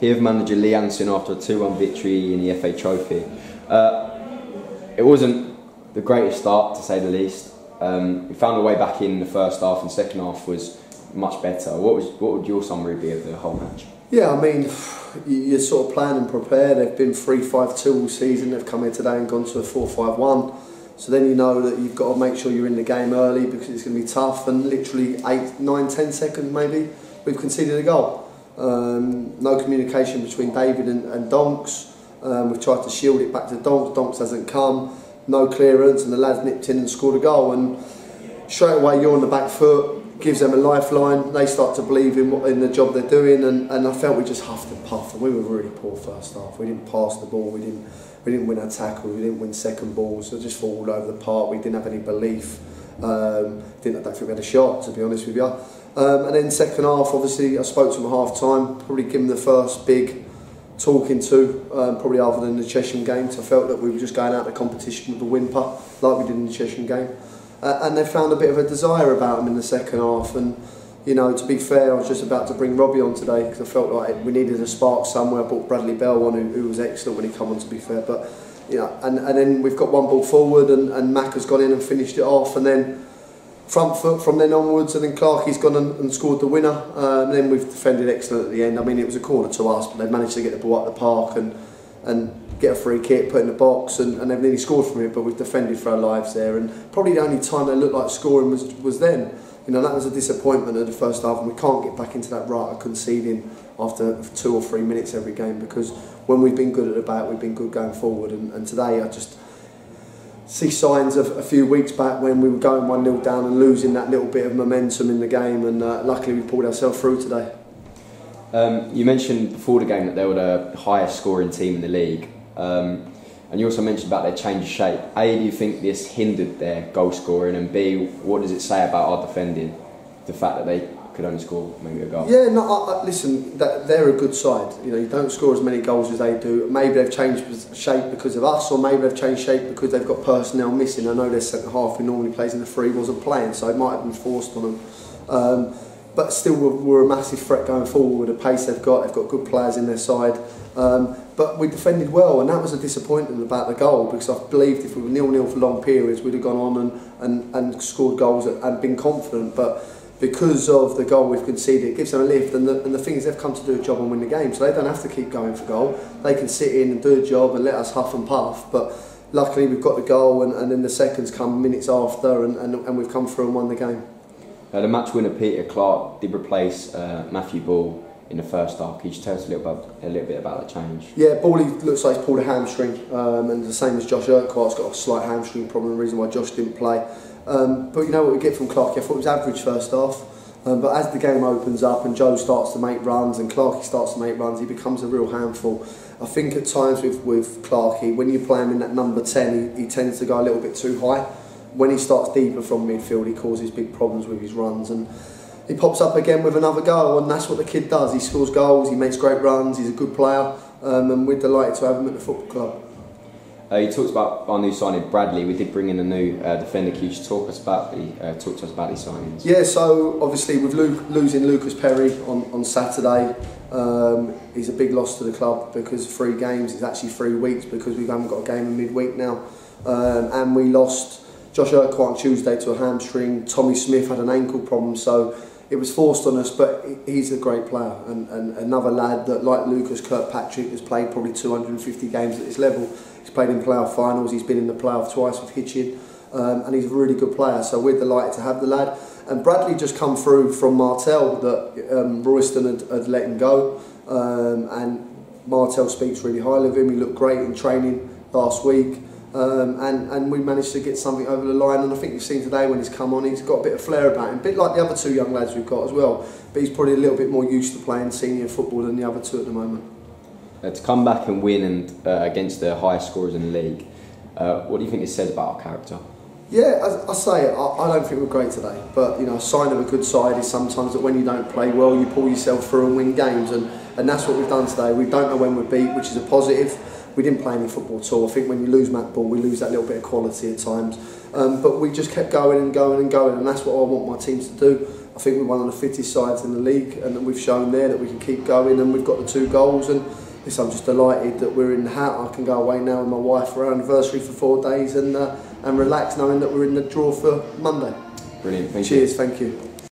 here with manager Allinson after a 2-1 victory in the FA Trophy. It wasn't the greatest start, to say the least. We found a way back in the first half, and second half was much better. What would your summary be of the whole match? Yeah, I mean, you sort of plan and prepare. They've been 3-5-2 all season. They've come here today and gone to a 4-5-1. So then you know that you've got to make sure you're in the game early, because it's going to be tough. And literally 8, 9, 10 seconds maybe, we've conceded a goal. No communication between David and Donks. We've tried to shield it back to Donks. Donks hasn't come. No clearance, and the lads nipped in and scored a goal. And straight away you're on the back foot, gives them a lifeline. They start to believe in the job they're doing, and I felt we just huffed and puffed, and we were really poor first half. We didn't pass the ball, we didn't win our tackle, we didn't win second balls, so just fall all over the park. We didn't have any belief. I don't think we had a shot, to be honest with you. And then second half, obviously I spoke to them at half time, probably give them the first big talking to, probably other than the Cheshire game. So I felt that we were just going out the competition with a whimper, like we did in the Cheshire game. And they found a bit of a desire about them in the second half. And you know, to be fair, I was just about to bring Robbie on today because I felt like we needed a spark somewhere. I brought Bradley Bell on, who was excellent when he came on, to be fair. But you know, and then we've got one ball forward, and Mac has gone in and finished it off, and then front foot from then onwards, and then Clarkie's gone and scored the winner. And then we've defended excellent at the end. I mean, it was a corner to us, but they've managed to get the ball up the park and get a free kick, put in the box, and they've nearly scored from it. But we've defended for our lives there, and probably the only time they looked like scoring was then. You know, that was a disappointment of the first half, and we can't get back into that rut of conceding after 2 or 3 minutes every game, because when we've been good at the back, we've been good going forward. And today I just see signs of a few weeks back when we were going 1-0 down and losing that little bit of momentum in the game, and luckily we pulled ourselves through today. You mentioned before the game that they were the highest scoring team in the league. And you also mentioned about their change of shape. A, do you think this hindered their goal scoring? And B, what does it say about our defending? The fact that they could only score maybe a goal? Yeah, no, listen, they're a good side. You know, you don't score as many goals as they do. Maybe they've changed shape because of us, or maybe they've changed shape because they've got personnel missing. I know their centre half, who normally plays in the 3, wasn't playing, so it might have been forced on them. But still, we're a massive threat going forward with the pace they've got good players in their side. But we defended well, and that was a disappointment about the goal, because I believed if we were 0-0 for long periods, we'd have gone on and scored goals and been confident. But because of the goal we've conceded, it gives them a lift, and the thing is, they've come to do a job and win the game, so they don't have to keep going for goal. They can sit in and do a job and let us huff and puff. But luckily we've got the goal, and then the seconds come minutes after, and we've come through and won the game. The match winner Peter Clark did replace Matthew Ball in the first half. Can you just tell us a little bit about that change? Yeah, Bally looks like he's pulled a hamstring, and the same as Josh Urquhart's got a slight hamstring problem, the reason why Josh didn't play. But you know what we get from Clarkie? I thought it was average first half, but as the game opens up and Joe starts to make runs and Clarkie starts to make runs, he becomes a real handful. I think at times with Clarkie, when you play him in that number 10, he tends to go a little bit too high. When he starts deeper from midfield, he causes big problems with his runs, and he pops up again with another goal, and that's what the kid does. He scores goals, he makes great runs, he's a good player, and we're delighted to have him at the football club. You talked about our new signing, Bradley. We did bring in a new defender. Can you just talk to us about these signings? Yeah, so obviously with losing Lucas Perry on Saturday, he's a big loss to the club, because 3 games is actually 3 weeks, because we haven't got a game in midweek now, and we lost Josh Urquhart on Tuesday to a hamstring. Tommy Smith had an ankle problem, so it was forced on us, but he's a great player, and another lad that, like Lucas Kirkpatrick, has played probably 250 games at this level. He's played in playoff finals, he's been in the playoff twice with Hitchin, and he's a really good player, so we're delighted to have the lad. And Bradley just come through from Martel, that Royston had let him go, and Martel speaks really highly of him. He looked great in training last week. And we managed to get something over the line, and I think you've seen today when he's come on, he's got a bit of flair about him, a bit like the other 2 young lads we've got as well, but he's probably a little bit more used to playing senior football than the other 2 at the moment. To come back and win against the highest scorers in the league, what do you think it says about our character? Yeah, I say it, I don't think we're great today, but you know, a sign of a good side is sometimes that when you don't play well, you pull yourself through and win games, and that's what we've done today. We don't know when we're beat, which is a positive. we didn't play any football at all. I think when you lose Matt Ball, we lose that little bit of quality at times. But we just kept going and going and going, and that's what I want my teams to do. I think we're one of the fittest sides in the league, and we've shown there that we can keep going, and we've got the 2 goals. And I'm just delighted that we're in the hat. I can go away now with my wife for our anniversary for 4 days and relax knowing that we're in the draw for Monday. Brilliant, thank you. Cheers, thank you.